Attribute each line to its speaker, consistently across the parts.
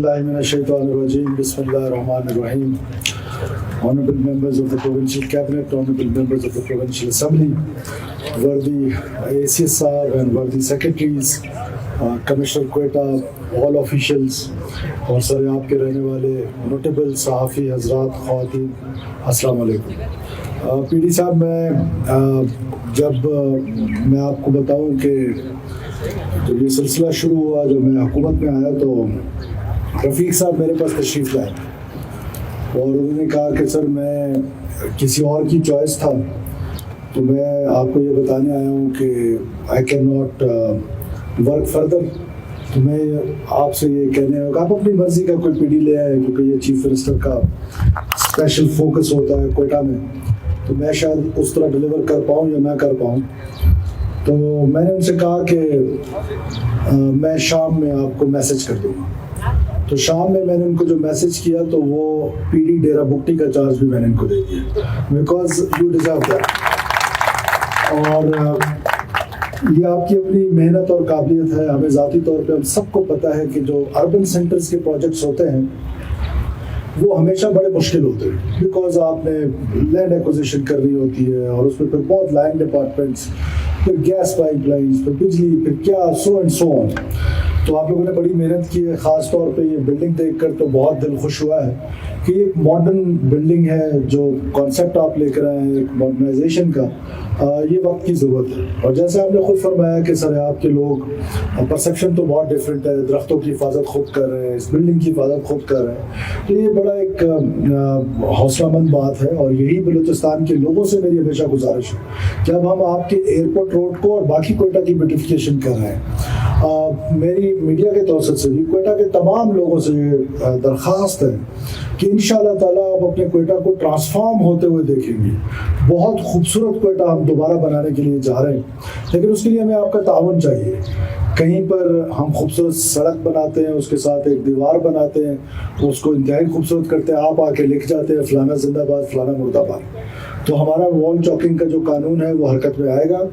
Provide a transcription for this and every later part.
Speaker 1: billahi minash shaitanir rajim. Bismillahir Rahmanir Rahim. Honorable members of the Provincial Cabinet, honorable members of the Provincial Assembly, worthy ACSR and worthy secretaries, Commissioner Quetta, all officials اور سریاب کے رہنے والے notable صحافی حضرات خواتین، السلام علیکم۔ P D صاحب، میں آپ کو بتاؤں کہ جب یہ سلسلہ شروع ہوا، جب میں حکومت میں آیا تو رفیق صاحب میرے پاس تشریف لائے اور انہوں نے کہا کہ سر میں کسی اور کی چوائس تھا تو میں آپ کو یہ بتانے آیا ہوں کہ I can not work further, تو میں آپ سے یہ کہنے ہوں کہ آپ اپنی مرضی کا کوئی پی ڈی لے آئے، کیونکہ یہ چیف منسٹر کا اسپیشل فوکس ہوتا ہے کوئٹہ میں، تو میں شاید اس طرح ڈلیور کر پاؤں یا نہ کر پاؤں۔ تو میں نے ان سے کہا کہ میں شام میں آپ کو میسج کر دوں گا۔ تو شام میں نے ان کو جو میسج کیا تو وہ پی ڈی ڈیرا بگٹی کا چارج بھی میں نے ان کو دے دیا، بیکاز یو ڈیزرو دیٹ۔ اور یہ آپ کی اپنی محنت اور قابلیت ہے۔ ہمیں ذاتی طور پہ ہم سب کو پتہ ہے کہ جو اربن سینٹرز کے پروجیکٹس ہوتے ہیں وہ ہمیشہ بڑے مشکل ہوتے ہیں، بیکاز آپ نے لینڈ ایکوزیشن کرنی ہوتی ہے اور اس میں پھر بہت لائن ڈپارٹمنٹس، پھر گیس پائپ لائنس، پھر بجلی، پھر کیا سو اینڈ سو آن۔ تو آپ لوگوں نے بڑی محنت کی ہے، خاص طور پہ یہ بلڈنگ دیکھ کر تو بہت دل خوش ہوا ہے کہ یہ ایک ماڈرن بلڈنگ ہے، جو کانسیپٹ آپ لے کر آئے ہیں ایک ماڈرنائزیشن کا، یہ وقت کی ضرورت ہے۔ اور جیسے آپ نے خود فرمایا کہ سریاب کے لوگ پرسیپشن تو بہت ڈفرینٹ ہے، درختوں کی حفاظت خود کر رہے ہیں، اس بلڈنگ کی حفاظت خود کر رہے ہیں، تو یہ بڑا ایک حوصلہ مند بات ہے۔ اور یہی بلوچستان کے لوگوں سے میری ہمیشہ گزارش ہے کہ اب ہم آپ کے ایئرپورٹ روڈ کو اور باقی کوئٹہ کی بیوٹیفیکیشن کر رہے ہیں۔ میری میڈیا کے توسط سے بھی کوئٹہ کے تمام لوگوں سے یہ درخواست ہے کہ انشاءاللہ تعالیٰ آپ اپنے کوئٹہ کو ٹرانسفارم ہوتے ہوئے دیکھیں گے۔ بہت خوبصورت کوئٹہ ہم دوبارہ بنانے کے لیے جا رہے ہیں، لیکن اس کے لیے ہمیں آپ کا تعاون چاہیے۔ کہیں پر ہم خوبصورت سڑک بناتے ہیں، اس کے ساتھ ایک دیوار بناتے ہیں، اس کو انتہائی خوبصورت کرتے ہیں، آپ آ کے لکھ جاتے ہیں فلانا زندہ باد، فلانا مرد آباد۔ تو ہمارا وال چاکنگ کا جو قانون ہے وہ حرکت میں آئے گا،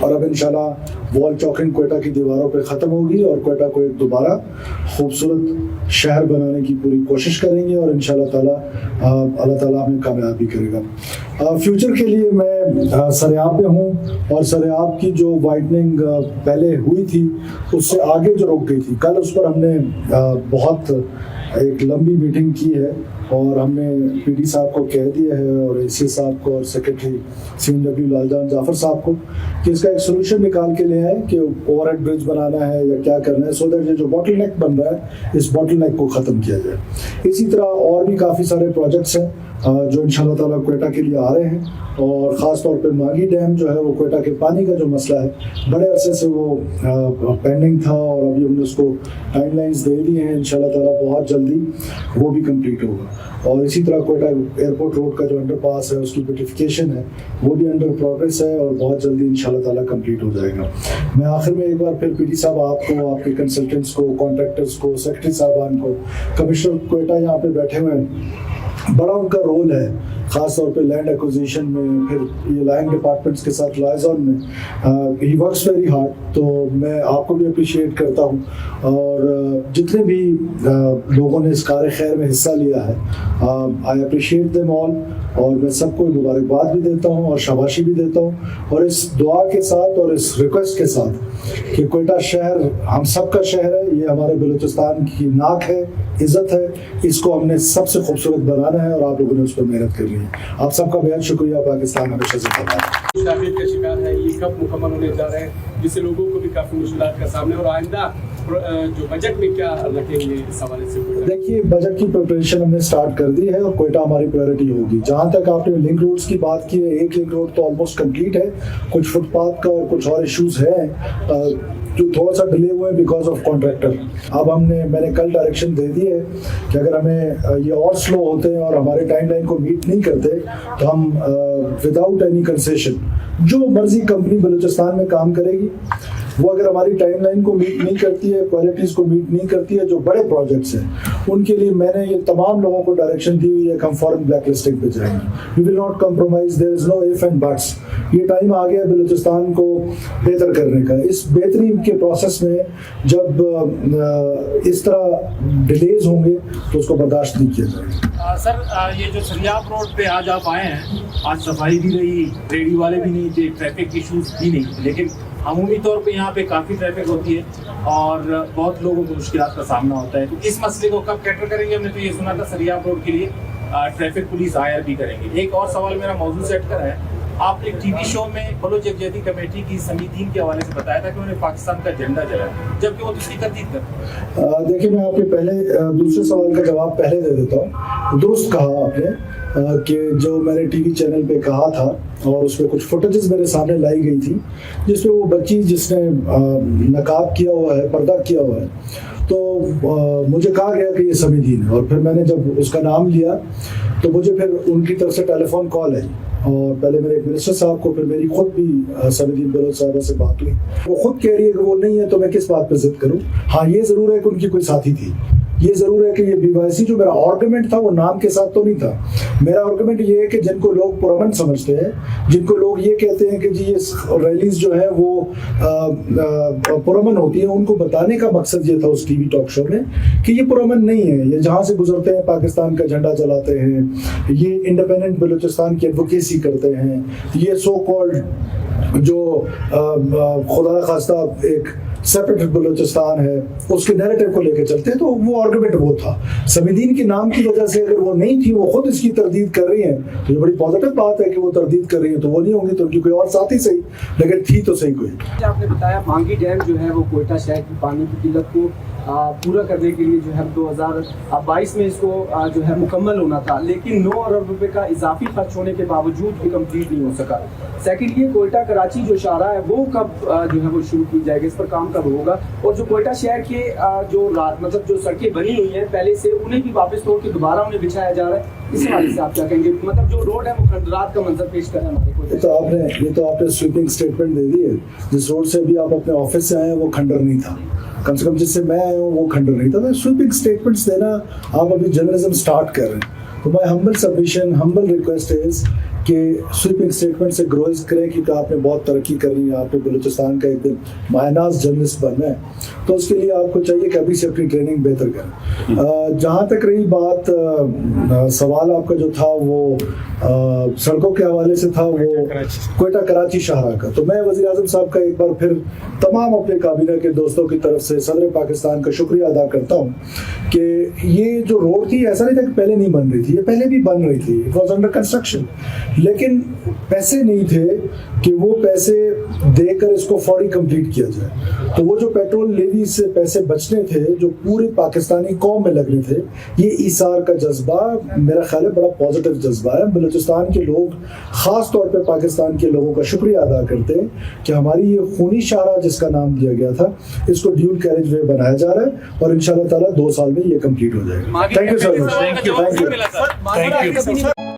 Speaker 1: اور اب انشاءاللہ وال چاکنگ کوئٹہ کی دیواروں پہ ختم ہوگی اور کوئٹہ کو ایک دوبارہ خوبصورت شہر بنانے کی پوری کوشش کریں گے، اور انشاءاللہ تعالیٰ اللہ تعالیٰ ہمیں کامیاب بھی کرے گا۔ فیوچر کے لیے میں سریاب میں ہوں، اور سریاب کی جو وائٹننگ پہلے ہوئی تھی اس سے آگے جو رک گئی تھی، کل اس پر ہم نے بہت ایک لمبی میٹنگ کی ہے، اور ہم نے پی ڈی صاحب کو کہہ دیا ہے اور اے سی صاحب کو اور سیکرٹری CNW لال جان ظافر صاحب کو کہ اس کا ایک سولوشن نکال کے لے آئیں کہ اوور ہیڈ برج بنانا ہے یا کیا کرنا ہے، سو دیٹ یہ جو باٹل نیک بن رہا ہے اس باٹل نیک کو ختم کیا جائے۔ اسی طرح اور بھی کافی سارے پروجیکٹس ہیں جو انشاءاللہ تعالیٰ کوئٹہ کے لیے آ رہے ہیں، اور خاص طور پہ ماگی ڈیم جو ہے وہ کوئٹہ کے پانی کا جو مسئلہ ہے بڑے عرصے سے وہ پینڈنگ تھا، اور ابھی ہم نے اس کو ٹائم لائنز دے دی ہیں، انشاءاللہ تعالیٰ بہت جلدی وہ بھی کمپلیٹ ہوگا۔ اور اسی طرح کوئٹہ ایئرپورٹ روڈ کا جو انڈر پاس ہے اس کی بیوٹیفیکیشن ہے وہ بھی انڈر پروگریس ہے، اور بہت جلدی انشاءاللہ تعالیٰ کمپلیٹ ہو جائے گا۔ میں آخر میں ایک بار پھر پی ڈی صاحب آپ کو، آپ کے کنسلٹنٹس کو، کانٹریکٹرس کو، سیکرٹری صاحبان کو، کمشنر کوئٹہ یہاں پہ بیٹھے ہوئے ہیں، بڑا ان کا رول ہے خاص طور پہ لینڈ ایکوزیشن میں، پھر یہ لائن ڈپارٹمنٹس کے ساتھ لائزون میں، ہی ورکس ویری ہارڈ۔ تو میں آپ کو بھی اپریشیٹ کرتا ہوں، اور جتنے بھی لوگوں نے اس کار خیر میں حصہ لیا ہے، آئی اپریشیٹ دیم آل، اور میں سب کو مبارکباد بھی دیتا ہوں اور شاباشی بھی دیتا ہوں، اور اس دعا کے ساتھ اور اس ریکویسٹ کے ساتھ کہ کوئٹہ شہر ہم سب کا شہر ہے، یہ ہمارے بلوچستان کی ناک ہے، عزت ہے، اس کو ہم نے سب سے خوبصورت بنانا ہے، اور آپ لوگوں نے اس پر محنت کرنی ہے۔ آپ سب کا بہت شکریہ۔ پاکستان ہمیشہ زندہ باد۔
Speaker 2: مشاغل کا شکار ہے، یہ کب مکمل ہونے جا رہے ہیں، جس سے لوگوں کو بھی کافی مشکلات کا سامنا، اور آئندہ جو بجٹ میں کیا رکھیں گے اس حوالے سے؟
Speaker 1: دیکھیے، بجٹ کی پریپریشن ہم نے اسٹارٹ کر دی ہے، اور کوئٹہ ہماری پرائرٹی ہوگی۔ جہاں تک آپ نے لنک روڈس کی بات کی ہے، ایک لنک روڈ تو آلموسٹ کمپلیٹ ہے، کچھ فٹ پاتھ کا اور کچھ اور ایشوز ہیں جو تھوڑا سا ڈیلے ہوئے ہیں بیکاز آف کانٹریکٹر۔ اب میں نے کل ڈائریکشن دے دی ہے کہ اگر ہمیں یہ اور سلو ہوتے ہیں اور ہمارے ٹائم لائن کو میٹ نہیں کرتے تو ہم وداؤٹ اینی کنسیشن جو مرضی کمپنی بلوچستان میں کام کرے گی، وہ اگر ہماری ٹائم لائن کو میٹ نہیں کرتی ہے، کوالٹیز کو میٹ نہیں کرتی ہے، جو بڑے پروجیکٹس ہیں ان کے لیے میں نے یہ تمام لوگوں کو ڈائریکشن دی ہوئی ہے کہ ہم فوراً بلیک لسٹنگ پہ جائیں گے. We will not compromise, there is no if and buts. یہ ٹائم آ گیا بلوچستان کو بہتر کرنے کا. اس بہتری کے پروسیس میں جب اس طرح ڈیلیز ہوں گے تو اس کو برداشت نہیں کیا جائے گا.
Speaker 3: سر یہ جو سریاب روڈ پہ آج آپ آئے ہیں, آج صفائی بھی رہی, ریڈی والے بھی نہیں تھے, ٹریفک ایشوز بھی نہیں, لیکن عمومی طور پہ یہاں پہ کافی ٹریفک ہوتی ہے اور بہت لوگوں کو مشکلات کا سامنا ہوتا ہے. تو اس مسئلے کو کب کیٹر کریں گے؟ ہم نے تو یہ سنا تھا سریاب روڈ کے لیے ٹریفک پولیس ہائر بھی کریں گے. ایک اور سوال میرا موضوع سیٹ کر ہے, آپ ایک ٹی وی شو میں بلوچ یکجہتی کمیٹی کی سمیدین کے حوالے سے بتایا تھا کہ انہوں نے پاکستان کا جھنڈا جلایا, جبکہ وہ دوسری تردید کرتے.
Speaker 1: دیکھیے میں آپ کے پہلے دوسرے سوال کا جواب پہلے دے دیتا ہوں. درست کہا آپ نے کہ جو میں نے ٹی وی چینل پہ کہا تھا اور اس پہ کچھ فوٹیجز میرے سامنے لائی گئی تھی جس پہ وہ بچی جس نے نقاب کیا ہوا ہے, پردہ کیا ہوا ہے, تو مجھے کہا گیا کہ یہ سمیدین ہے. اور پھر میں نے جب اس کا نام لیا تو مجھے پھر ان کی طرف سے ٹیلی فون کال آئی, اور پہلے میرے ایک منسٹر صاحب کو, پھر میری خود بھی سمیدین بلوچ صاحبہ سے بات ہوئی. وہ خود کہہ رہی ہے کہ وہ نہیں ہے تو میں کس بات پہ ضد کروں. ہاں یہ ضرور ہے کہ ان کی کوئی ساتھی تھی, یہ ضرور ہے کہ یہ BYC جو میرا آرگومنٹ تھا وہ نام کے ساتھ تو نہیں تھا. میرا آرگومنٹ یہ ہے کہ جن کو لوگ پرامن سمجھتے ہیں, جن کو لوگ یہ کہتے ہیں کہ جی یہ ریلیز جو ہے وہ پرامن ہوتی ہیں, ان کو بتانے کا مقصد یہ تھا اس ٹی وی ٹاک شو میں کہ یہ پرامن نہیں ہے. یہ جہاں سے گزرتے ہیں پاکستان کا جھنڈا چلاتے ہیں, یہ انڈیپینڈنٹ بلوچستان کی ایڈوکیسی کرتے ہیں, یہ سو کالڈ جو خدا خواستہ ایک سیپریٹ بلوچستان ہے اس کے نیریٹو کو لے کے چلتے ہیں. تو وہ آرگومنٹ وہ تھا. سمیدین کے نام کی وجہ سے اگر وہ نہیں تھی, وہ خود اس کی تردید کر رہی ہیں, تو یہ بڑی پازیٹیو بات ہے کہ وہ تردید کر رہی ہیں. تو وہ نہیں ہوں گی تو ان کی کوئی اور ساتھی صحیح, لیکن تھی تو صحیح کوئی.
Speaker 4: آپ نے بتایا مانگی ڈیم جو ہے وہ کوئٹہ شہر کی پانی کی قلت کو پورا کرنے کے لیے جو ہے 2022 میں اس کو جو ہے مکمل ہونا تھا, لیکن 9 ارب روپے کا اضافی خرچ ہونے کے باوجود بھی کمپلیٹ نہیں ہو سکا. سیکنڈ یہ کوئٹہ کراچی جو شاہراہ ہے وہ کب جو ہے وہ شروع کی جائے گی, اس پر کام کب ہوگا؟ اور جو کوئٹہ شہر کے جو مطلب جو سڑکیں بنی ہوئی ہیں پہلے سے, انہیں بھی واپس توڑ کے دوبارہ انہیں بچھایا جا رہا ہے, اس حوالے سے آپ کیا کہیں گے؟ مطلب جو روڈ ہے وہ کھنڈرات کا منظر پیش کر رہا ہے ہمارے کو.
Speaker 1: یہ تو آپ نے سویپنگ اسٹیٹمنٹ دے دی ہے. جس روڈ سے بھی آپ اپنے آفس سے آئے ہیں وہ کھنڈر نہیں تھا, کم سے کم جس سے میں آیا ہوں وہ کھنڈر نہیں تھا. سویپنگ اسٹیٹمنٹس دینا, آپ ابھی جرنلزم سٹارٹ کر رہے ہیں, تو مائی ہمبل سبمیشن, ہمبل ریکویسٹ از کہ سویپنگ اسٹیٹمنٹ سے گروز کریں, کیونکہ آپ نے بہت ترقی کرنی ہے, آپ نے بلوچستان کا ایک دن ماہ ناز جرنلسٹ بننا ہے, تو اس کے لیے آپ کو چاہیے کہ ابھی سے اپنی ٹریننگ بہتر کریں. جہاں تک رہی بات, سوال آپ کا جو تھا وہ سڑکوں کے حوالے سے تھا, وہ کوئٹہ کراچی شاہراہ کا, تو میں وزیر اعظم صاحب کا ایک بار پھر تمام اپنے کابینہ کے دوستوں کی طرف سے صدر پاکستان کا شکریہ ادا کرتا ہوں کہ یہ جو روڈ تھی ایسا نہیں تھا کہ پہلے نہیں بن رہی تھی, یہ پہلے بھی بن رہی تھی, اٹ واز انڈر کنسٹرکشن, لیکن پیسے نہیں تھے کہ وہ پیسے دے کر اس کو فوری کمپلیٹ کیا جائے. تو وہ جو پیٹرول لیوی سے پیسے بچنے تھے جو پوری پاکستانی قوم میں لگنے تھے, یہ ایثار کا جذبہ میرا خیال ہے بڑا پازیٹیو جذبہ ہے. بلوچستان کے لوگ خاص طور پہ پاکستان کے لوگوں کا شکریہ ادا کرتے ہیں کہ ہماری یہ خونی شاہراہ جس کا نام دیا گیا تھا, اس کو ڈیول کیریج وے بنایا جا رہا ہے, اور انشاءاللہ تعالیٰ 2 سال میں یہ کمپلیٹ ہو جائے گا. Thank you sir much.
Speaker 3: Thank you.